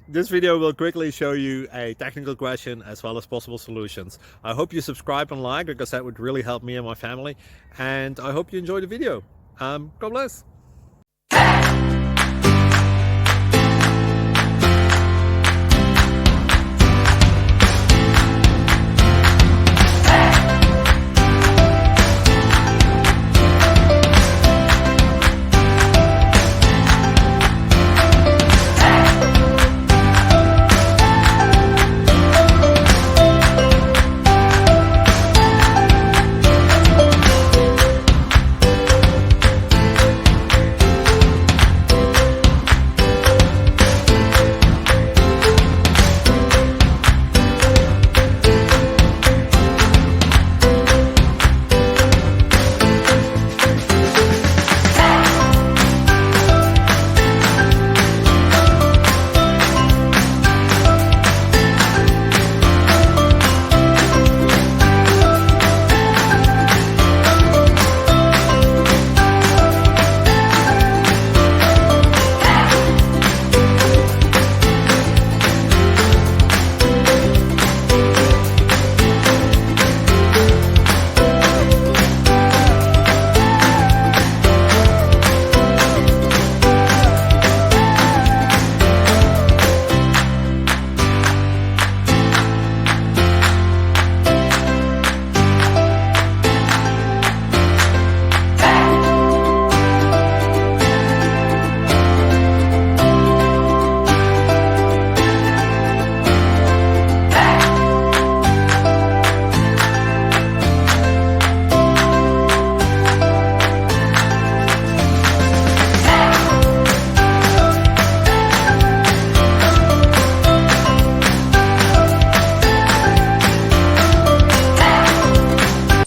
This video will quickly show you a technical question as well as possible solutions. I hope you subscribe and like, because that would really help me and my family. And I hope you enjoy the video. God bless.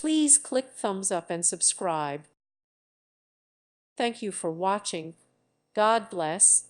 Please click thumbs up and subscribe. Thank you for watching. God bless.